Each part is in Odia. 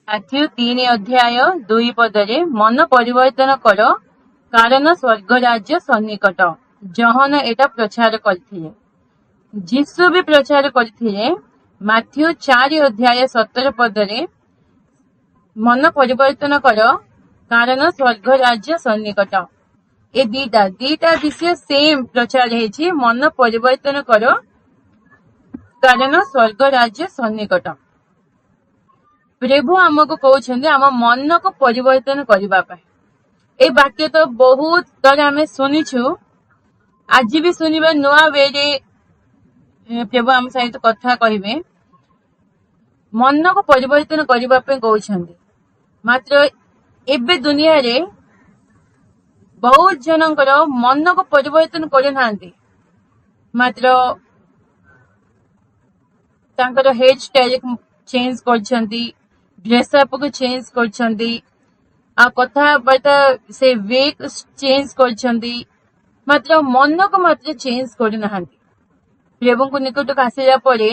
ମାଥ୍ୟୁ 3:2 ମନ ପରିବର୍ତ୍ତନ କର କାରଣ ସ୍ୱର୍ଗ ରାଜ୍ୟ ସନ୍ନିକଟ। ଜହନ ଏଟା ପ୍ରଚାର କରିଥିଲେ, ଯୀଶୁ ବି ପ୍ରଚାର କରିଥିଲେ। ମାଥ୍ୟୁ 4:17 ମନ ପରିବର୍ତ୍ତନ କର କାରଣ ସ୍ୱର୍ଗ ରାଜ୍ୟ ସନ୍ନିକଟ। ଏ ଦିଟା ବିଷୟ ସେମ୍ ପ୍ରଚାର ହେଇଛି, ମନ ପରିବର୍ତ୍ତନ କର କାରଣ ସ୍ୱର୍ଗ ରାଜ୍ୟ ସନ୍ନିକଟ। ପ୍ରଭୁ ଆମକୁ କହୁଛନ୍ତି ଆମ ମନକୁ ପରିବର୍ତ୍ତନ କରିବା ପାଇଁ। ଏ ବାକ୍ୟ ତ ବହୁତ ଥର ଆମେ ଶୁଣିଛୁ, ଆଜି ବି ଶୁଣିବା ନୂଆ ୱେରେ ପ୍ରଭୁ ଆମ ସହିତ କଥା କହିବେ। ମନକୁ ପରିବର୍ତ୍ତନ କରିବା ପାଇଁ କହୁଛନ୍ତି। ମାତ୍ର ଏବେ ଦୁନିଆରେ ବହୁତ ଜଣଙ୍କର ମନକୁ ପରିବର୍ତ୍ତନ କରୁନାହାନ୍ତି, ମାତ୍ର ତାଙ୍କର ହେୟାର ଷ୍ଟାଇଲ ଚେଞ୍ଜ କରିଛନ୍ତି, ଡ୍ରେସଅପ୍ କୁ ଚେଞ୍ଜ କରିଛନ୍ତି, ଆଉ କଥାବାର୍ତ୍ତା ସେ ୱେ ଚେଞ୍ଜ କରିଛନ୍ତି, ମାତ୍ର ମନକୁ ମାତ୍ର ଚେଞ୍ଜ କରୁନାହାନ୍ତି। ପ୍ରଭୁଙ୍କୁ ନିକଟକୁ ଆସିଲା ପରେ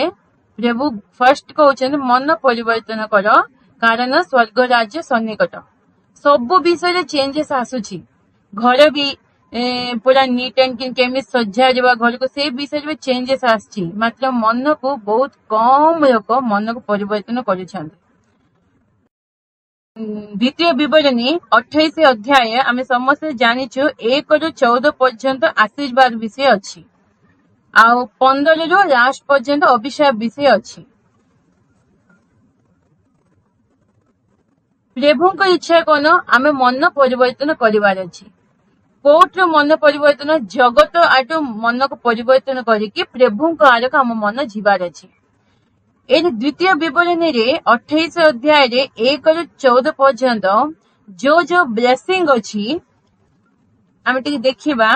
ପ୍ରଭୁ ଫାର୍ଷ୍ଟ କହୁଛନ୍ତି ମନ ପରିବର୍ତ୍ତନ କର କାରଣ ସ୍ୱର୍ଗ ରାଜ୍ୟ ସନ୍ନିକଟ। ସବୁ ବିଷୟରେ ଚେଞ୍ଜେସ୍ ଆସୁଛି। ଘର ବି ପୁରା ନିଟ୍ ଆଣ୍ଡ କ୍ଲିନ୍ କେମିତି ସଜାଯିବା ଘରକୁ, ସେ ବିଷୟରେ ବି ଚେଞ୍ଜେସ୍ ଆସିଛି। ମାତ୍ର ମନକୁ ବହୁତ କମ ଲୋକ ମନକୁ ପରିବର୍ତ୍ତନ କରୁଛନ୍ତି। ଦ୍ୱିତୀୟ ବିବରଣୀ 28 ଆମେ ସମସ୍ତେ ଜାଣିଛୁ 1-14 ପର୍ଯ୍ୟନ୍ତ ଆଶୀର୍ବାଦ ବିଷୟ ଅଛି, ଆଉ 15ରୁ ଲାଷ୍ଟ ପର୍ଯ୍ୟନ୍ତ ଅଭିଶାପ ବିଷୟ ଅଛି। ପ୍ରଭୁଙ୍କ ଇଚ୍ଛା କଣ? ଆମେ ମନ ପରିବର୍ତ୍ତନ କରିବାର ଅଛି। କୋଉଠୁ ମନ ପରିବର୍ତ୍ତନ? ଜଗତ ଆଠୁ ମନକୁ ପରିବର୍ତ୍ତନ କରିକି ପ୍ରଭୁଙ୍କ ଆଡକୁ ଆମ ମନ ଯିବାର ଅଛି। এই ଦ୍ୱିତୀୟ ବିବରଣୀରେ 28 1-14 ପର୍ଯ୍ୟନ୍ତ ଯୋଉ ବ୍ଲେସିଂ ଅଛି ଆମେ ଟିକେ ଦେଖିବା।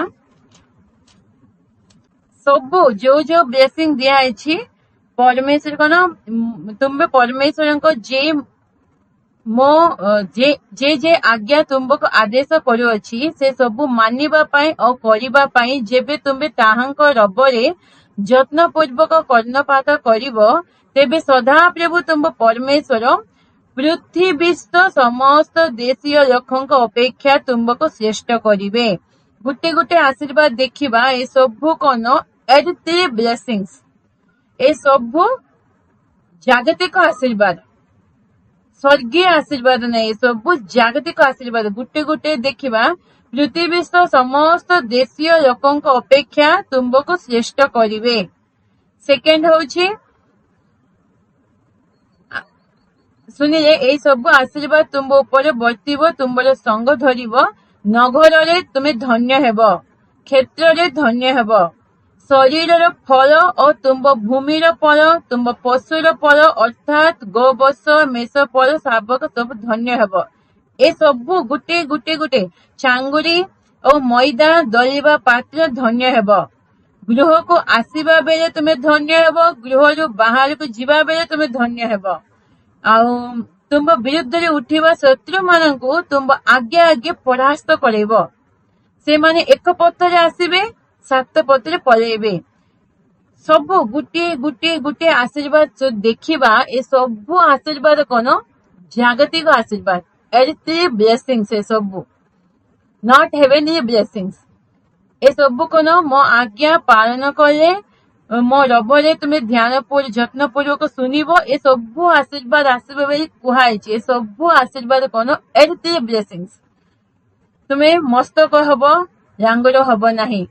ସବୁ ଯୋଉ ବ୍ଲେସିଂ ଦିଆଯାଇଛି, ପରମେଶ୍ୱର କଣ ତୁମେ ପରମେଶ୍ୱରଙ୍କ ଯେ ଆଜ୍ଞା ତୁମକୁ ଆଦେଶ କରୁଅଛି ସେ ସବୁ ମାନିବା ପାଇଁ ଓ କରିବା ପାଇଁ ଯେବେ ତୁମେ ତାହାଙ୍କ ରବରେ ଯତ୍ନପୂର୍ବକ କର୍ଣ୍ଣପାତ କରିବ, ତେବେ ସଦାପ୍ରଭୁ ତୁମ ପରମେଶ୍ୱର ପୃଥିବୀସ୍ଥ ସମସ୍ତ ଦେଶୀୟ ଲୋକଙ୍କ ଅପେକ୍ଷା ତୁମକୁ ଶ୍ରେଷ୍ଠ କରିବେ। ଗୋଟେ ଗୋଟେ ଆଶୀର୍ବାଦ ଦେଖିବା। ଏସବୁ କଣ? ଏର୍ଥଲି ବ୍ଲେସିଂସ୍, ଏସବୁ ଜାଗତିକ ଆଶୀର୍ବାଦ, ସ୍ୱର୍ଗୀୟ ଆଶୀର୍ବାଦ ନାହିଁ, ସବୁ ଜାଗତିକ ଆଶୀର୍ବାଦ। ଗୋଟେ ଗୋଟେ ଦେଖିବା। ପୃଥିବୀସ୍ଥ ସମସ୍ତ ଦେଶୀୟ ଲୋକଙ୍କ ଅପେକ୍ଷା ତୁମକୁ ଶ୍ରେଷ୍ଠ କରିବେ। ସେକେଣ୍ଡ ହଉଛି ଶୁଣିଲେ ଏଇ ସବୁ ଆଶୀର୍ବାଦ ତୁମ ଉପରେ ବର୍ତ୍ତିବ, ତୁମର ସଙ୍ଗ ଧରିବ। ନଗରରେ ତୁମେ ଧନ୍ୟ ହେବ, କ୍ଷେତ୍ରରେ ଧନ୍ୟ ହେବ। ଶରୀରର ଫଳ ଓ ତୁମ ଭୂମିର ଫଳ, ତୁମ ପଶୁର ଫଳ ଅର୍ଥାତ୍ ଗୋବର୍ଷ ମେଷ ଫଳ ଶାବକ ସବୁ ଧନ୍ୟ ହେବ। ଏସବୁ ଗୋଟେ ଚାଙ୍ଗୁରି ଓ ମଇଦା ଦଳିବା ପାତ୍ର ଧନ୍ୟ ହେବ। ଗୃହକୁ ଆସିବା ବେଳେ ତୁମେ ଧନ୍ୟ ହେବ, ଗୃହରୁ ବାହାରକୁ ଯିବା ବେଳେ ତୁମେ ଧନ୍ୟ ହେବ। ଆଉ ତୁମ ବିରୁଦ୍ଧରେ ଉଠିବା ଶତ୍ରୁ ମାନଙ୍କୁ ତୁମ ଆଗେ ପରାସ୍ତ କରାଇବ। ସେମାନେ 1 ପଥରେ ଆସିବେ, 7 ପଥରେ ପଳେଇବେ। ସବୁ ଗୋଟିଏ ଆଶୀର୍ବାଦ ଦେଖିବା। ଏ ସବୁ ଆଶୀର୍ବାଦ କଣ? ଜାଗତିକ ଆଶୀର୍ବାଦ, ଏର୍ଥଲି ବ୍ଲେସିଂସ୍। ଏ ସବୁ ନଟ୍ ହେଭେନଲି ବ୍ଲେସିଂସ୍। ଏ ସବୁ କଣ? ମୋ ଆଜ୍ଞା ପାଳନ କଲେ, ମୋ ରବରେ ତୁମେ ଯତ୍ନପୂର୍ବକ ଶୁଣିବ। ଏ ସବୁ ଆଶୀର୍ବାଦ ଆସିବ ବୋଲି କୁହାଯାଇଛି। ଏ ସବୁ ଆଶୀର୍ବାଦ କଣ? ଏର୍ଥଲି ବ୍ଲେସିଂସ୍। ତୁମେ ମସ୍ତକ ହବ, ଲାଙ୍ଗୁଡ଼ ହବ ନାହିଁ,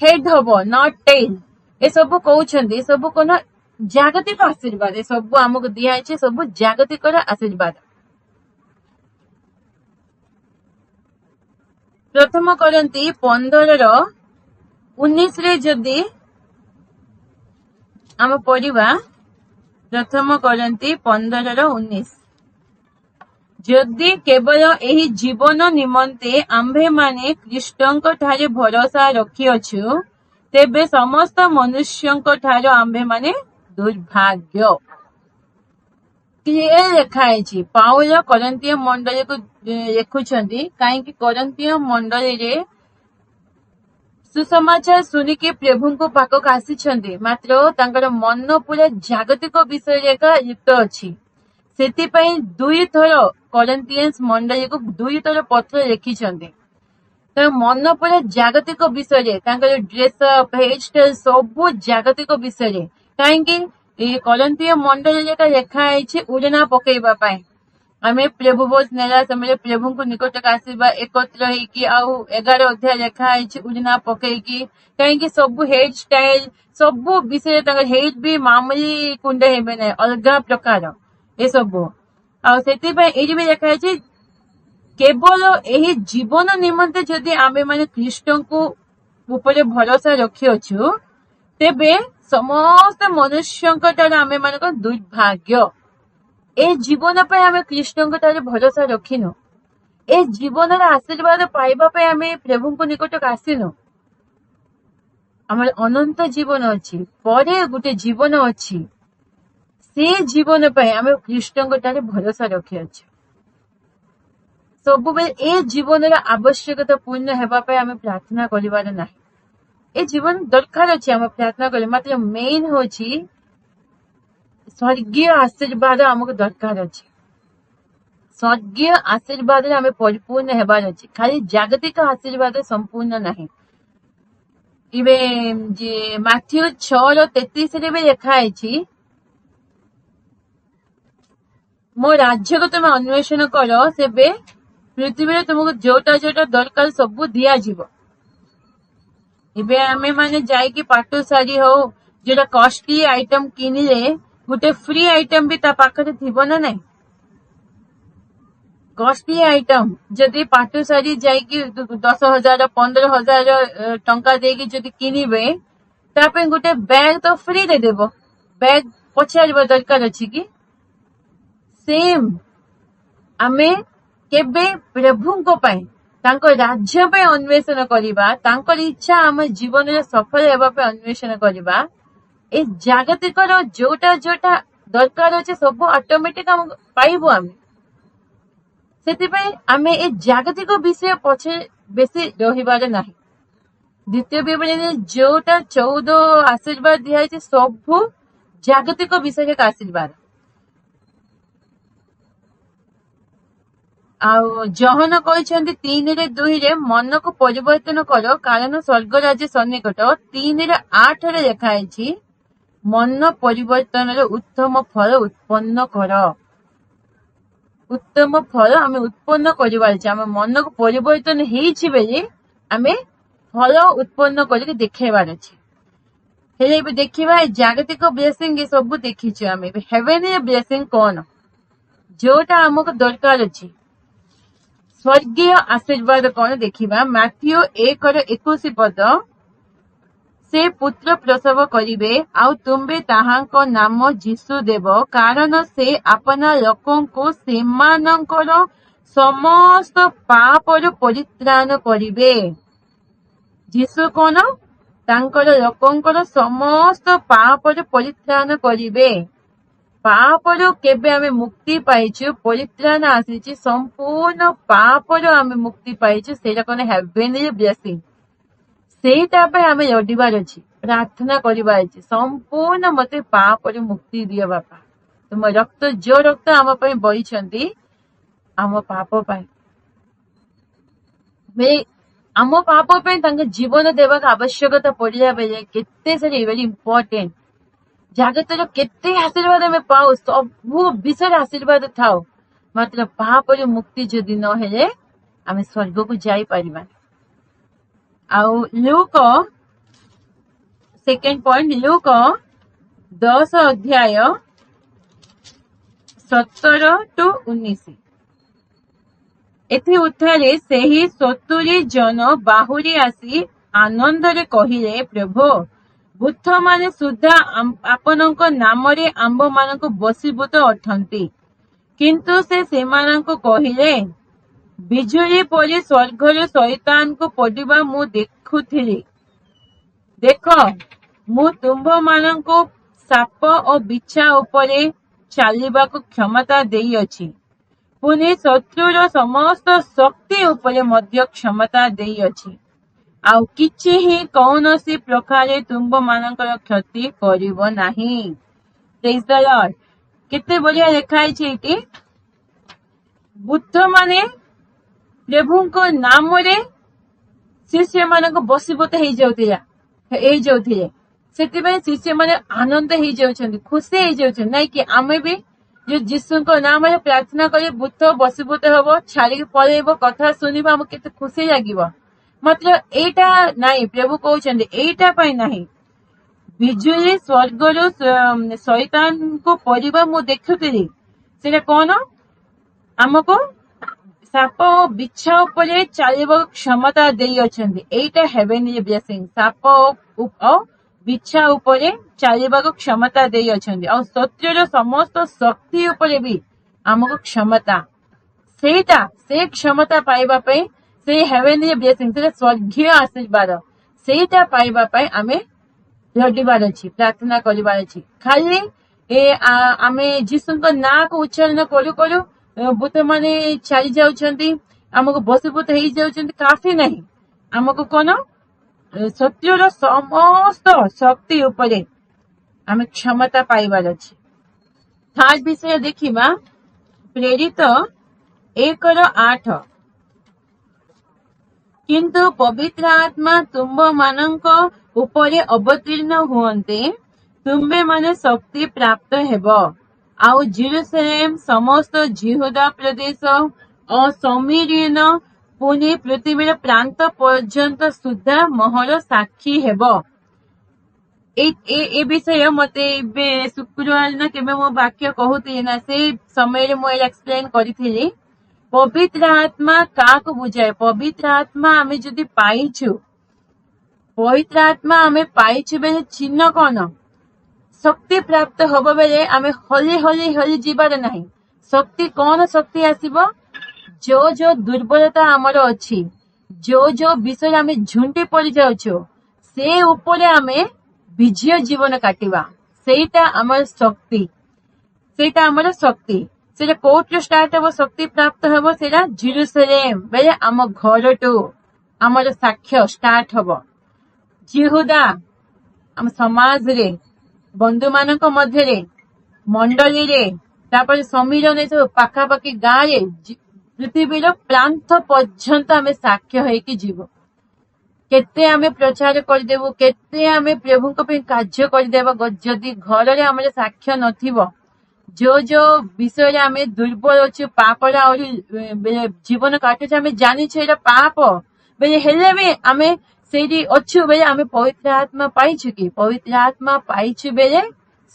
ହେଡ୍ ହବ ନଟ୍ ଟେଲ୍। ଏସବୁ କହୁଛନ୍ତି। ଏସବୁ କଣ? ଜାଗତିକ ଆଶୀର୍ବାଦ। ଏସବୁ ଆମକୁ ଦିଆଯାଇଛି, ସବୁ ଜାଗତିକର ଆଶୀର୍ବାଦ। ପ୍ରଥମ କରନ୍ତି 15:19 ଯଦି ଆମେ ପଢିବା, ପ୍ରଥମ କରନ୍ତି 15:19, ଯଦି କେବଳ ଏହି ଜୀବନ ନିମନ୍ତେ ଆମ୍ଭେମାନେ ଖ୍ରୀଷ୍ଟଙ୍କ ଠାରେ ଭରସା ରଖିଅଛୁ, ତେବେ ସମସ୍ତ ମନୁଷ୍ୟଙ୍କ ଠାରୁ ଆମ୍ଭେମାନେ ଦୁର୍ଭାଗ୍ୟ। କ୍ଲିୟର ଲେଖା ହେଇଛି। ପାଉଲ କରନ୍ତୀୟ ମଣ୍ଡଳୀକୁ ଲେଖୁଛନ୍ତି, କାହିଁକି କରନ୍ତୀୟ ମଣ୍ଡଳୀରେ ସୁସମାଚାର ଶୁଣିକି ପ୍ରଭୁଙ୍କ ପାଖକୁ ଆସିଛନ୍ତି, ମାତ୍ର ତାଙ୍କର ମନ ପୁରା ଜାଗତିକ ବିଷୟରେ ଏକା ଲିପ୍ତ ଅଛି। ସେଥିପାଇଁ 2 ଥର କରିନ୍ଥିଆନ୍ସ ମଣ୍ଡଳୀକୁ 2 ଥର ପତ୍ର ଲେଖିଛନ୍ତି। ତାଙ୍କ ମନ ପୁରା ଜାଗତିକ ବିଷୟରେ, ତାଙ୍କର ଡ୍ରେସଅପ୍, ହେୟାର ଷ୍ଟାଇଲ ସବୁ ଜାଗତିକ ବିଷୟରେ। କାହିଁକି ଏ କରିନ୍ଥୀୟ ମଣ୍ଡଳୀରେ ଲେଖା ହେଇଛି ଉଡ଼ନା ପକେଇବା ପାଇଁ। ଆମେ ପ୍ରଭୁ ବୋଧ ନେଲା ସମୟରେ ପ୍ରଭୁଙ୍କୁ ନିକଟକୁ ଆସିବା ଏକତ୍ର ହେଇକି, ଆଉ 11 ଅଧ୍ୟାୟ ଲେଖା ହେଇଛି ଉଡ଼ନା ପକେଇକି। କାହିଁକି ସବୁ ହେୟାର ଷ୍ଟାଇଲ ସବୁ ବିଷୟରେ, ତାଙ୍କର ହେୟାର ବି ମାମୁଲି କୁଣ୍ଡ ହେବେ ନାହିଁ, ଅଲଗା ପ୍ରକାର ଏସବୁ। ଆଉ ସେଥିପାଇଁ ଏଇଠି ବି ଲେଖା ହେଇଛି କେବଳ ଏହି ଜୀବନ ନିମନ୍ତେ ଯଦି ଆମେ ମାନେ ଖ୍ରୀଷ୍ଟଙ୍କୁ ଉପରେ ଭରସା ରଖିଅଛୁ, ତେବେ ସମସ୍ତ ମନୁଷ୍ୟଙ୍କ ଠାରୁ ଆମେ ମାନଙ୍କ ଦୁର୍ଭାଗ୍ୟ। ଏ ଜୀବନ ପାଇଁ ଆମେ ଖ୍ରୀଷ୍ଟଙ୍କ ଠାରୁ ଭରସା ରଖିନୁ। ଏ ଜୀବନର ଆଶୀର୍ବାଦ ପାଇବା ପାଇଁ ଆମେ ପ୍ରଭୁଙ୍କ ନିକଟକୁ ଆସିନୁ। ଆମର ଅନନ୍ତ ଜୀବନ ଅଛି, ପରେ ଗୋଟେ ଜୀବନ ଅଛି। ସେ ଜୀବନ ପାଇଁ ଆମେ ଖ୍ରୀଷ୍ଟଙ୍କ ଠାରୁ ଭରସା ରଖିଅଛୁ। ସବୁବେଳେ ଏ ଜୀବନର ଆବଶ୍ୟକତା ପୂର୍ଣ୍ଣ ହେବା ପାଇଁ ଆମେ ପ୍ରାର୍ଥନା କରିବାର ନାହିଁ। ଏ ଜୀବନ ଦରକାର ଅଛି ଆମେ ପ୍ରାର୍ଥନା କଲେ, ମାତ୍ର ମେନ୍ ହଉଛି ସ୍ୱର୍ଗୀୟ ଆଶୀର୍ବାଦ ଆମକୁ ଦରକାର ଅଛି। ସ୍ୱର୍ଗୀୟ ଆଶୀର୍ବାଦରେ ଆମେ ପରିପୂର୍ଣ୍ଣ ହେବାର ଅଛି, ଖାଲି ଜାଗତିକ ଆଶୀର୍ବାଦ ସମ୍ପୂର୍ଣ୍ଣ ନାହିଁ। ଏବେ ମାଥ୍ୟୁ 6:33 ବି ଲେଖା ହେଇଛି, ମୋ ରାଜ୍ୟକୁ ତୁମେ ଅନ୍ୱେଷଣ କର, ସେବେ ପୃଥିବୀରେ ତୁମକୁ ଯୋଉଟା ଯୋଉଟା ଦରକାର ସବୁ ଦିଆଯିବ। ଏବେ ଆମେ ମାନେ ଯାଇକି ପାଟ ଶାଢୀ ହଉ, ଯୋଉଟା କଷ୍ଟଲି ଆଇଟମ କିଣିଲେ ଗୋଟେ ଫ୍ରି ଆଇଟମ ବି ତା ପାଖରେ ଥିବ ନା ନାହିଁ। କଷ୍ଟଲି ଆଇଟମ ଯଦି ପାଟ ଶାଢୀ ଯାଇକି 10,000 15,000 ଟଙ୍କା ଦେଇକି ଯଦି କିଣିବେ, ତା ପାଇଁ ଗୋଟେ ବ୍ୟାଗ ତ ଫ୍ରିରେ ଦେବ। ବ୍ୟାଗ ପଚାରିବା ଦରକାର ଅଛି କି? ସେମ୍ ଆମେ କେବେ ପ୍ରଭୁଙ୍କ ପାଇଁ, ତାଙ୍କ ରାଜ୍ୟ ପାଇଁ ଅନ୍ୱେଷଣ କରିବା, ତାଙ୍କର ଇଚ୍ଛା ଆମ ଜୀବନରେ ସଫଳ ହେବା ପାଇଁ ଅନ୍ୱେଷଣ କରିବା। ଏ ଜାଗତିକର ଯୋଉଟା ଯୋଉଟା ଦରକାର ଅଛି ସବୁ ଅଟୋମେଟିକ ଆମକୁ ପାଇବୁ ଆମେ। ସେଥିପାଇଁ ଆମେ ଏ ଜାଗତିକ ବିଷୟ ପଛେ ବେଶୀ ରହିବାର ନାହିଁ। ଦ୍ୱିତୀୟ ବିବରଣୀରେ ଯୋଉଟା 14 ଆଶୀର୍ବାଦ ଦିଆଯାଇଛି ସବୁ ଜାଗତିକ ବିଷୟରେ ଆଶୀର୍ବାଦ। ଆଉ ଜହନ କହିଛନ୍ତି 3:2 ମନକୁ ପରିବର୍ତ୍ତନ କର, କାରଣ ସ୍ୱର୍ଗ ରାଜ୍ୟ ସନ୍ନିକଟ। 3:8 ଲେଖା ହେଇଛି ମନ ପରିବର୍ତ୍ତନର ଉତ୍ତମ ଫଳ ଉତ୍ପନ୍ନ କର। ଉତ୍ତମ ଫଳ ଆମେ ଉତ୍ପନ୍ନ କରିବାର ଅଛି। ଆମ ମନକୁ ପରିବର୍ତ୍ତନ ହେଇଛି ବୋଲି ଆମେ ଫଳ ଉତ୍ପନ୍ନ କରିକି ଦେଖେଇବାର ଅଛି। ହେଲେ ଏବେ ଦେଖିବା ଜାଗତିକ ବ୍ଲେସିଂ ଏ ସବୁ ଦେଖିଛୁ ଆମେ, ହେଭେନ୍ଲି ବ୍ଲେସିଂ କଣ, ଯୋଉଟା ଆମକୁ ଦରକାର ଅଛି, ସ୍ୱର୍ଗୀୟ ଆଶୀର୍ବାଦ କଣ ଦେଖିବା। ମାଥ୍ୟୁ 1:21 ସେ ପୁତ୍ର ପ୍ରସବ କରିବେ, ଆଉ ତୁମ୍ଭେ ତାହାଙ୍କ ନାମ ଯୀଶୁ ଦେବ, କାରଣ ସେ ଆପଣା ଲୋକଙ୍କୁ ସେମାନଙ୍କର ସମସ୍ତ ପାପରୁ ପରିତ୍ରାଣ କରିବେ। ଯୀଶୁ କଣ? ତାଙ୍କର ଲୋକଙ୍କର ସମସ୍ତ ପାପରୁ ପରିତ୍ରାଣ କରିବେ। ପାପରୁ କେବେ ଆମେ ମୁକ୍ତି ପାଇଛୁ, ପରିତ୍ରାଣ ଆସିଛି, ସମ୍ପୂର୍ଣ୍ଣ ପାପରୁ ଆମେ ମୁକ୍ତି ପାଇଛୁ। ସେଇଟା କଣ? ହେଭେନ୍ଲି ବ୍ଲେସିଂ। ସେଇଟା ପାଇଁ ଆମେ ଲଢିବାର ଅଛି, ପ୍ରାର୍ଥନା କରିବାର ଅଛି, ସମ୍ପୂର୍ଣ୍ଣ ମତେ ପାପରୁ ମୁକ୍ତି ଦିଅ ବାପା। ତୁମ ରକ୍ତ, ଯୋଉ ରକ୍ତ ଆମ ପାଇଁ ବହିଛନ୍ତି ଆମ ପାପ ପାଇଁ, ଆମ ପାପ ପାଇଁ ତାଙ୍କ ଜୀବନ ଦେବାକୁ ଆବଶ୍ୟକତା ପଡିଲା ବେଳେ କେତେ ସେଟା ଭେରି ଇମ୍ପୋର୍ଟାଣ୍ଟ। ଜାଗତର କେତେ ଆଶୀର୍ବାଦ ଆମେ ପାଉ, ସବୁ ବିଷୟରେ ଆଶୀର୍ବାଦ ଥାଉ, ମାତ୍ର ପାପରୁ ମୁକ୍ତି ଯଦି ନ ହେଲେ ଆମେ ସ୍ୱର୍ଗକୁ ଯାଇପାରିବାନି। ଆଉ ଲୁକ 10:17-19 ଏଥି ଉତ୍ତାରେ ସେହି 70 ଜଣ ବାହୁରି ଆସି ଆନନ୍ଦରେ କହିଲେ, ପ୍ରଭୁ, ବୃଦ୍ଧମାନେ ସୁଦ୍ଧା ଆପଣଙ୍କ ନାମରେ ଆମ୍ଭମାନଙ୍କୁ ବଶୀଭୂତ ଅଟନ୍ତି। କିନ୍ତୁ ସେ ସେମାନଙ୍କୁ କହିଲେ, ବିଜୁଳି ପରି ସ୍ୱର୍ଗରୁ ଶୈତାନକୁ ପଡ଼ିବା ମୁଁ ଦେଖୁଥିଲି। ଦେଖ, ମୁଁ ତୁମ୍ଭମାନଙ୍କୁ ସାପ ଓ ବିଛା ଉପରେ ଚାଲିବାକୁ କ୍ଷମତା ଦେଇଅଛି, ପୁଣି ଶତ୍ରୁର ସମସ୍ତ ଶକ୍ତି ଉପରେ ମଧ୍ୟ କ୍ଷମତା ଦେଇଅଛି, ଆଉ କିଛି ହିଁ କୌଣସି ପ୍ରକାରେ ତୁମ୍ଭମାନଙ୍କର କ୍ଷତି କରିବ ନାହିଁ। ପ୍ରେଜ୍ ଦ ଲର୍ଡ। केते बढ़िया लिखाई छे बुद्ध माने प्रभु को नाम रे शिष्य मान बसीभूत हो जाउथिले सेतिबे शिष्य माने आनंद हो जाउछन्ति खुशी हो जाउछन्ति नै कि आमे भी जो जीशु को नाम रे प्रार्थना करी बुद्ध बसीभूत हबो छाड़ी पळेबो कथा सुनिबो हम केते खुशी लागिबो मात्र एटा नाही प्रभु कहउछन्ति एटा पई नाही बिजुली स्वर्गरु शैतान को परिबा मु देखुतिली सेटा कोन हमको साप और बिच्छा उपरे चलिबा क्षमता देई अछन्ति एटा हेवेनली ब्लेसिंग साप और बिच्छा उपरे चलिबा क्षमता देई अछन्ति और शत्रुर समस्त शक्ति उपरे भी हमको क्षमता सेटा से क्षमता पाइबा पई से हेवेनली ब्लेसिंग से स्वर्गीय आशीर्वाद सेटा पाइबा पई आमे लडिबार अछि प्रार्थना करिबार अछि खाली ए आमे जीसुଙ୍କ नाम को उच्चारण करू करू बुद्ध माने चली जाउछन्ति हमको बसीभूत हो जाउछन्ति काफी नहीं हमको कोन शत्रुर समस्त शक्ति उपरे आमे क्षमता पाइबार अछि थर्ड विषय देखिबा प्रेरित 1:8 किंतु पवित्र आत्मा तुम मानक उपरे अवतीर्ण हुअन्ते तुम्बे माने शक्ति प्राप्त हेबो आउ जेरूसलेम समस्त जिहुदा प्रदेश और समीरीन पुनि पृथ्वीर प्रांत पर्यंत सुद्धा मोहर साक्षी हेबो ए विषय मते शुक्रवार न केबे मो वाक्य कहूती ना से समय मो एक्सप्लेन करिथिली पवित्र आत्मा काको बुझाए पवित्र आत्मा आमे जदि पाइछु पवित्र आत्मा आमे पाइछु बेले चिन्ह कोन शक्ति प्राप्त हब बेले आमे हली हली हली जीवार नहीं शक्ति कौन शक्ति आसीबो जो दुर्बलता आमर अछि जो विषय आमे झुंटी पड़ी जाउछो से ऊपर आमे विजय जीवन काटिबा सेटा हमर शक्ति सेटा कोट स्टार्ट हबो शक्ति प्राप्त हबो सेटा जेरूसलेम बेले आम घर टू हमर साक्ष्य स्टार्ट हबो जिहुदा आम समाज रे बंधु मानक मध्य रे मंडली रे तापर समीरन सब पाखापाखि गाँ रे पृथ्वीर प्रांत पर्यंत आमे साक्ष्य होइकी जीव केते आमे प्रचार करदेबु केते आमे प्रभु को पे कार्य करदेबा जदि घर रे हमर साक्ष्य नथिबो जो विषय रे आमे दुर्बल अछि पापरा और जीवन काटुछ आमे जानि छै एटा पाप बेले हेले भी आमे सेठी अच्छु बेले आमे पवित्र आत्मा पाइछु कि पवित्र आत्मा पाइछु बेले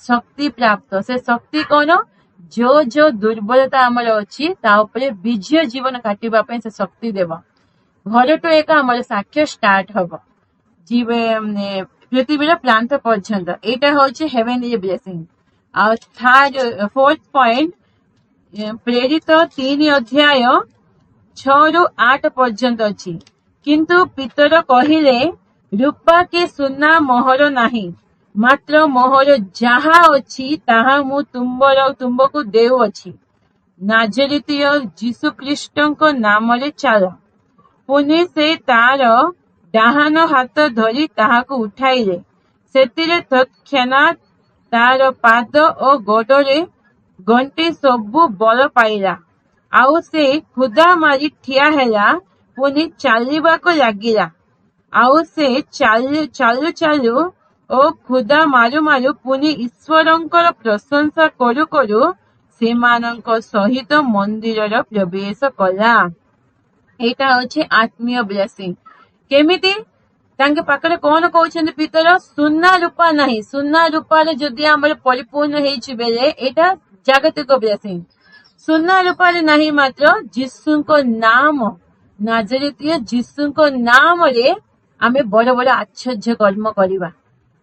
शक्ति प्राप्त से शक्ति कोन जो दुर्बलता हमर अछि ता ऊपर विजय जीवन काटिबा पे से शक्ति देबो घर तो एक हमर साक्ष्य स्टार्ट हबो जीवे पृथ्वीर प्रांत पर्यंत एटा होछि हेवेनली ब्लेसिंग और थर्ड फोर्थ पॉइंट प्रेरित 3 अध्याय 6-8 पर्यंत अछि किंतु पितर कहिले रूपा के सुना मोहर नाही मात्र मोहर जहा अछि ताहा मु तुमको देउ अछि नाजरीतीय जीशु ख्रीष्टଙ୍କ नामरे चाल पुनि से तार डाहान हाथ धरी ताहाको उठाइले सेतिरे तत्क्षणात तार पाद और गोडरे गंटी सबु बल पाइला आउ से खुदा मारी ठिया हेला पुनि चालिबाको लागिला आउ से चालू ओ खुदा मारु मारु पुनि ईश्वरंकर प्रशंसा करू करू सेमानंक सहित मंदिरर प्रवेश कला एटा होछि आत्मीय ब्लेसिंग केमिति तांके पाखरे कोन कहउछन्ति पितर सुना रूपा नाही सुना रूपा रे जदि हमर परिपूर्ण हेछि बेले एटा जागतिक ब्लेसिंग सुना रूपा रे नाही मात्र जीशुको नाम नाजरीतीय जीशुको नाम रे आमे बड़ बड़ आश्चर्य कर्म करिबा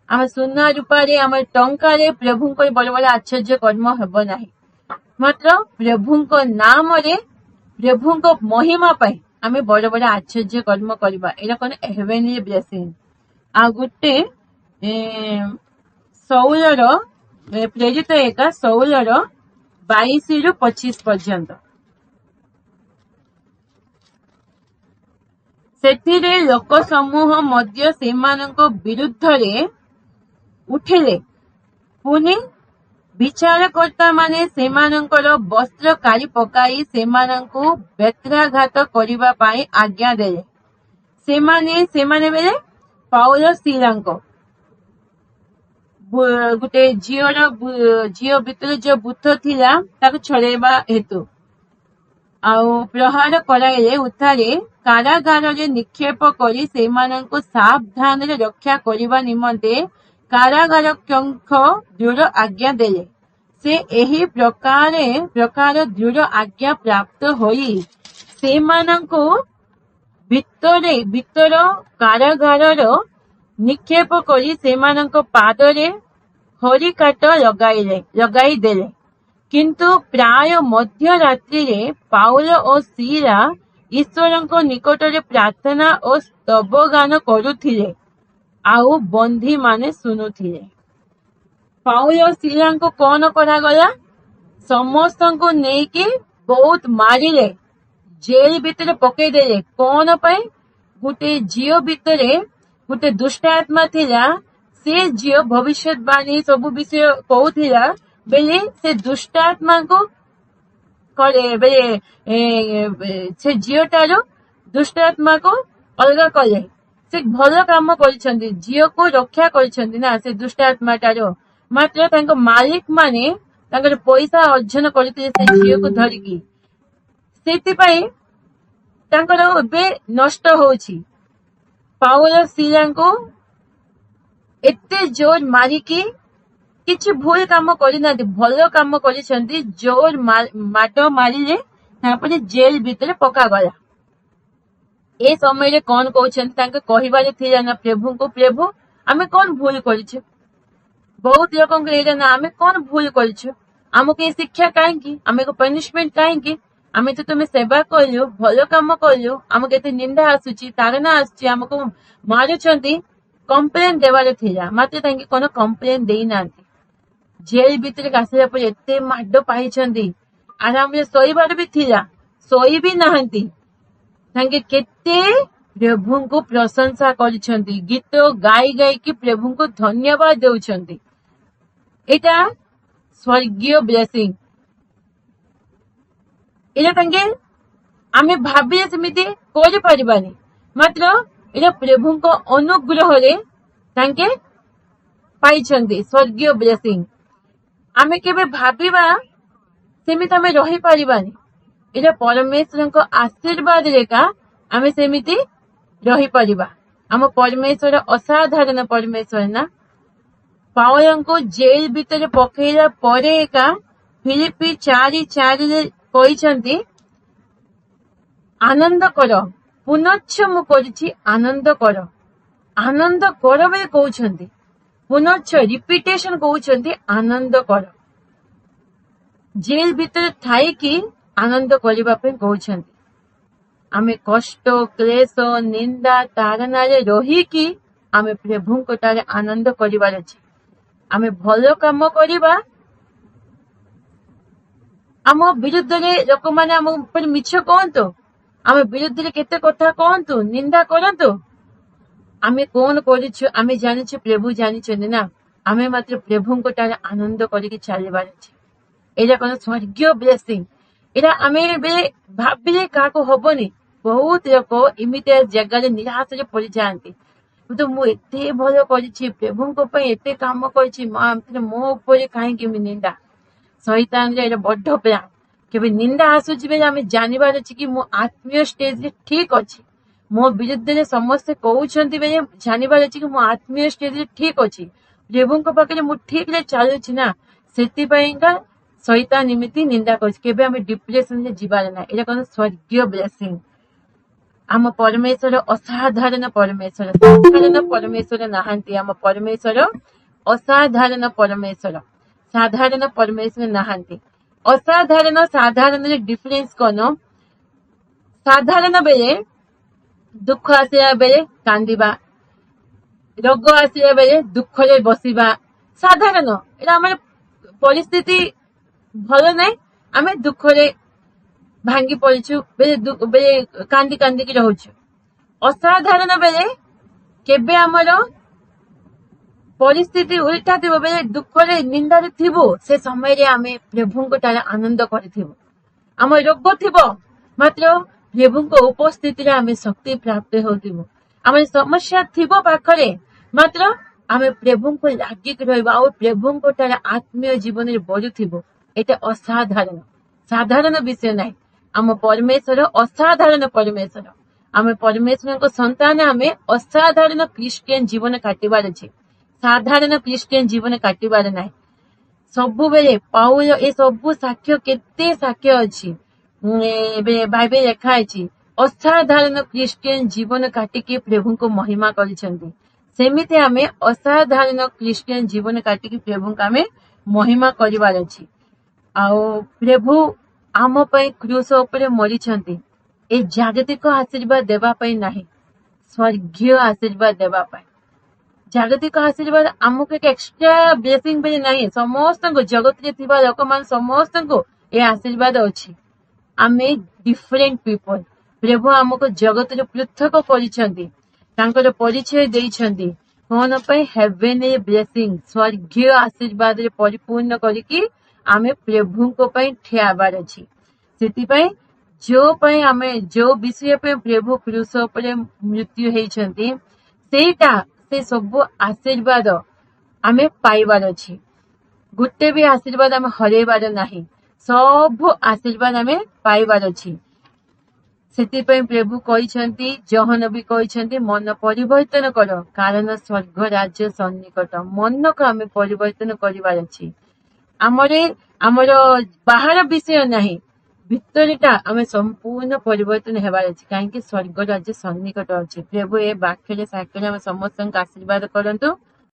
आमे सुना रूपा रे आमे टंका रे प्रभुको बड़ बड़ आश्चर्य कर्म हेबो नाही मात्र प्रभुको नाम रे प्रभुको महिमा पाई आमे बड़ बड़ आश्चर्य कर्म करिबा एरा कोन हेवेनली ब्लेसिंग आ गुटे सौलर प्रेरित एका सौलर 22-25 पर्यंत सेथिरे लोक समूह मध्य सेमानक विरुद्ध रे उठिले पुनि ବିଚାରକର୍ତ୍ତା ମାନେ ସେମାନଙ୍କର ବସ୍ତ୍ର କାଢି ପକାଇ ସେମାନଙ୍କୁ ବେତ୍ରାଘାତ କରିବା ପାଇଁ ଆଜ୍ଞା ଦେଲେ। ସେମାନେ ବେଲେ ପାଉଲ ସିଲାଙ୍କ ଗୋଟେ ଝିଅ ଭିତରେ ଯୋଉ ଭୂତ ଥିଲା ତାକୁ ଛଡେଇବା ହେତୁ ଆଉ ପ୍ରହାର କରାଇଲେ ଉତ୍ତାରେ କାରାଗାରରେ ନିକ୍ଷେପ କରି ସେମାନଙ୍କୁ ସାବଧାନରେ ରକ୍ଷା କରିବା ନିମନ୍ତେ କାରାଗାରଜ୍ଞଙ୍କ ଦୃଢ ଆଜ୍ଞା ଦେଲେ। ସେ ଏହି ପ୍ରକାର ଦୃଢ ଆଜ୍ଞା ପ୍ରାପ୍ତ ହୋଇ ସେମାନଙ୍କୁ ଭିତର କାରାଗାରର ନିକ୍ଷେପ କରି ସେମାନଙ୍କ ପାଦରେ ହରିକାଟ ଲଗାଇଦେଲେ। କିନ୍ତୁ ପ୍ରାୟ ମଧ୍ୟରାତ୍ରିରେ ପାଉଲ ଓ ସିଲା ଈଶ୍ୱରଙ୍କ ନିକଟରେ ପ୍ରାର୍ଥନା ଓ ସ୍ତବଗାନ କରୁଥିଲେ ଆଉ ବନ୍ଦୀମାନେ ଶୁଣୁଥିଲେ। ପାଉଲ ଓ ସିଲାଙ୍କୁ କଣ କରାଗଲା? ସମସ୍ତଙ୍କୁ ନେଇକି ବହୁତ ମାରିଲେ, ଜେଲ ଭିତରେ ପକେଇଦେଲେ। କଣ ପାଇଁ? ଗୋଟେ ଝିଅ ଭିତରେ ଗୋଟେ ଦୁଷ୍ଟ ଆତ୍ମା ଥିଲା। ସେ ଝିଅ ଭବିଷ୍ୟତବାଣୀ ସବୁ ବିଷୟ କହୁଥିଲା ବେଲେ ସେ ଦୁଷ୍ଟ ଆତ୍ମାକୁ ସେ ଝିଅଟାରୁ ଦୁଷ୍ଟ ଆତ୍ମାକୁ ଅଲଗା କଲେ। ସେ ଭଲ କାମ କରିଛନ୍ତି, ଝିଅକୁ ରକ୍ଷା କରିଛନ୍ତି ନା ସେ ଦୁଷ୍ଟ ଆତ୍ମାଟାରୁ। ମାତ୍ର ତାଙ୍କ ମାଲିକ ମାନେ ତାଙ୍କର ପଇସା ଅର୍ଜନ କରିଥିଲେ ସେ ଝିଅକୁ ଧରିକି। ସେଥିପାଇଁ ତାଙ୍କର ଏବେ ନଷ୍ଟ ହଉଛି। ପାଉଲ ସିଲାଙ୍କୁ ଏତେ ଜୋର ମାରିକି କିଛି ଭୁଲ କାମ କରିନାହାନ୍ତି, ଭଲ କାମ କରିଛନ୍ତି। ଜୋର ମାଡ ମାରିଲେ ତାପରେ ଜେଲ ଭିତରେ ପକାଗଲା। ଏ ସମୟରେ କଣ କହୁଛନ୍ତି? ତାଙ୍କ କହିବାରେ ଥିଲା ନା ପ୍ରଭୁଙ୍କୁ, ପ୍ରଭୁ ଆମେ କଣ ଭୁଲ କରିଛୁ? ବହୁତ ଲୋକଙ୍କ ଏଇଟା ନା, ଆମେ କଣ ଭୁଲ କରିଛୁ? ଆମକୁ ଏ ଶିକ୍ଷା କାହିଁକି? ଆମକୁ ପନିଶମେଣ୍ଟ କାହିଁକି? ଆମେ ତ ତୁମେ ସେବା କଲୁ, ଭଲ କାମ କଲୁ, ଆମକୁ ଏତେ ନିନ୍ଦା ଆସୁଛି, ତାରନା ଆସୁଛି, ଆମକୁ ମାରୁଛନ୍ତି। କମ୍ପ୍ଲେନ ଦେବାର ଥିଲା, ମାତ୍ର ତାଙ୍କେ କଣ କମ୍ପ୍ଲେନ ଦେଇନାହାନ୍ତି। ଜେଲ ଭିତରେ ଆସିଲା ପରେ ଏତେ ମାଡ ପାଇଛନ୍ତି, ଆରାମରେ ଶୋଇବାର ବି ଥିଲା, ଶୋଇ ବି ନାହାନ୍ତି। ତାଙ୍କେ କେତେ ପ୍ରଭୁଙ୍କୁ ପ୍ରଶଂସା କରିଛନ୍ତି, ଗୀତ ଗାଇକି ପ୍ରଭୁଙ୍କୁ ଧନ୍ୟବାଦ ଦେଉଛନ୍ତି। ଏଇଟା ସ୍ୱର୍ଗୀୟ ବ୍ଲେସିଂ। ଏଇଟା ତାଙ୍କେ ଆମେ ଭାବିଲେ ସେମିତି କରିପାରିବାନି, ମାତ୍ର ଏଇଟା ପ୍ରଭୁଙ୍କ ଅନୁଗ୍ରହରେ ତାଙ୍କେ ପାଇଛନ୍ତି ସ୍ୱର୍ଗୀୟ ବ୍ଲେସିଂ। ଆମେ କେବେ ଭାବିବା ସେମିତି ଆମେ ରହିପାରିବାନି। ଏଇଟା ପରମେଶ୍ୱରଙ୍କ ଆଶୀର୍ବାଦରେ ଏକା ଆମେ ସେମିତି ରହିପାରିବା। ଆମ ପରମେଶ୍ୱର ଅସାଧାରଣ ପରମେଶ୍ୱର ନା। ପାଉଲଙ୍କୁ ଜେଲ ଭିତରେ ପକେଇଲା ପରେ ଏକା ଫିଲିପି 4:4ରେ କହିଛନ୍ତି, ଆନନ୍ଦ କର, ପୁନଶ୍ଚ ମୁଁ କରିଛି ଆନନ୍ଦ କର। ଆନନ୍ଦ କର ବୋଲି କହୁଛନ୍ତି, ପୁନଶ୍ଚ ରିପିଟେସନ କହୁଛନ୍ତି ଆନନ୍ଦ କର। ଜେଲ ଭିତରେ ଥାଇକି ଆନନ୍ଦ କରିବା ପାଇଁ କହୁଛନ୍ତି। ଆମେ କଷ୍ଟ, କ୍ଲେଶ, ନିନ୍ଦା, ତାରନାରେ ରହିକି ଆମେ ପ୍ରଭୁଙ୍କଠାରେ ଆନନ୍ଦ କରିବାର ଅଛି। ଆମେ ଭଲ କାମ କରିବା। ଆମ ବିରୁଦ୍ଧରେ ଲୋକମାନେ ଆମ ଉପରେ ମିଛ କହନ୍ତୁ, ଆମ ବିରୁଦ୍ଧରେ କେତେ କଥା କହନ୍ତୁ, ନିନ୍ଦା କରନ୍ତୁ, ଆମେ କଣ କରିଛୁ ଆମେ ଜାଣିଛୁ, ପ୍ରଭୁ ଜାଣିଛନ୍ତି ନା। ଆମେ ମାତ୍ର ପ୍ରଭୁଙ୍କଠାରେ ଆନନ୍ଦ କରିକି ଚାଲିବାର ଅଛି। ଏଇଟା କଣ ସ୍ୱର୍ଗୀୟ ବ୍ଲେସିଂ। ଏଇଟା ଆମେ ଏବେ ଭାବିଲେ କାହାକୁ ହବନି। ବହୁତ ଲୋକ ଏମିତି ଜାଗାରେ ନିରାଶରେ ପଡିଯାଆନ୍ତି। କିନ୍ତୁ ମୁଁ ଏତେ ଭଲ କରିଛି, ପ୍ରଭୁଙ୍କ ପାଇଁ ଏତେ କାମ କରିଛି, ମୋ ଉପରେ କାହିଁକି ନିନ୍ଦା? ଶୈତାନର ଏଇଟା ବଡ ପ୍ଲାନ। କେବେ ନିନ୍ଦା ଆସୁଛି ବୋଲି ଆମେ ଜାଣିବାର ଅଛି କି ମୁଁ ଆତ୍ମୀୟ ଷ୍ଟେଜରେ ଠିକ ଅଛି। ମୋ ବିରୁଦ୍ଧରେ ସମସ୍ତେ କହୁଛନ୍ତି ବୋଲି ଜାଣିବାର ଅଛି କି ମୁଁ ଆତ୍ମୀୟ ଷ୍ଟେଜରେ ଠିକ ଅଛି, ପ୍ରଭୁଙ୍କ ପାଖରେ ମୁଁ ଠିକରେ ଚାଲୁଛି ନା। ସେଥିପାଇଁକା ଶୈତାନ ଏମିତି ନିନ୍ଦା କରୁଛି। କେବେ ଆମେ ଡିପ୍ରେସନରେ ଯିବାର ନାହିଁ। ଏଇଟା କଣ ସ୍ୱର୍ଗୀୟ ବ୍ଲେସିଂ। ଆମ ପରମେଶ୍ୱର ଅସାଧାରଣ ପରମେଶ୍ୱର, ସାଧାରଣ ପରମେଶ୍ୱର ନାହାନ୍ତି। ଆମ ପରମେଶ୍ୱର ଅସାଧାରଣ ପରମେଶ୍ୱର, ସାଧାରଣ ପରମେଶ୍ୱର ନାହାନ୍ତି। ଅସାଧାରଣ ସାଧାରଣରେ ଡିଫରେନ୍ସ କଣ? ସାଧାରଣ ବେଳେ ଦୁଃଖ ଆସିଲା ବେଳେ କାନ୍ଦିବା, ରୋଗ ଆସିଲା ବେଳେ ଦୁଃଖରେ ବସିବା ସାଧାରଣ। ଏଇଟା ଆମର ପରିସ୍ଥିତି ଭଲ ନାହିଁ, ଆମେ ଦୁଃଖରେ ଭାଙ୍ଗି ପଡିଛୁ ବେଳେ କାନ୍ଦିକି ରହୁଛୁ। ଅସାଧାରଣ ବେଳେ କେବେ ଆମର परिस्थिति उल्टा थिबो बेले दुखरे निंदारे थिबो से समय रे आमे प्रभुंको ठारे आनंद करिथिबो आम रोग थिबो मात्र प्रभुंको उपस्थिति रे आमे शक्ति प्राप्त होथिबो आम समस्या थिबो पाखरे मात्र आमे प्रभुंको लागिक रहइबा आ प्रभुंको ठारे आत्मीय जीवन रे बढुथिबो एटा असाधारण साधारण विषय नाही आम परमेश्वर असाधारण परमेश्वर आमे परमेश्वर संतान आमे असाधारण क्रिस्टियन जीवन काटिबार अछि साधारण क्रिस्टियन जीवन काटिबार नाही सबु बेले पाउल ए सबु साक्ष्य केते साक्ष्य अछि बाइबल लेखा अछि असाधारण क्रिस्टियन जीवन काटिके प्रभुको महिमा करिसंती सेमिति आमे असाधारण क्रिस्टियन जीवन काटिके प्रभुको आमे महिमा करिबार अछि आउ प्रभु आम पई क्रूस उपरे मरिछंती ए जागतिक आशीर्वाद देबा पई नाही स्वर्गीय आशीर्वाद देबा पई जागतिक आशीर्वाद आमको एक एक्स्ट्रा ब्लेसिंग पे नहीं समस्त जगत रे थिबा लोक मान समस्त को ए आशीर्वाद अछि आमे डिफरेंट पीपल प्रभु आमको जगत रे पृथक करिसंती तांकर परिचय देइछंती कोन पई हेवन ए ब्लेसिंग स्वर्गीय आशीर्वाद रे परिपूर्ण करिकि आमे प्रभु को पई ठियाबार अछि सेति पई जो पई आमे जो विषय पे प्रभु क्रूस उपरे मृत्यु हेइछंती सेटा से सब आशीर्वाद आमे पाइबार अछि गुटे भी आशीर्वाद आमे हरेबार नाही सब आशीर्वाद आमे पाइबार अछि सेति पई प्रभु कहिसंती जहन भी कहिसंती मन परिवर्तन करो कारण स्वर्ग राज्य सन्निकट मन को आमे परिवर्तन करिबार अछि हमर बाहर विषय नाही भितरटा आमे संपूर्ण परिवर्तन हेबार अछि काहे कि स्वर्ग राज्य सन्निकट अछि प्रभु ए वाक्य रे साक्ष्य आमे समस्त आशीर्वाद करंतु।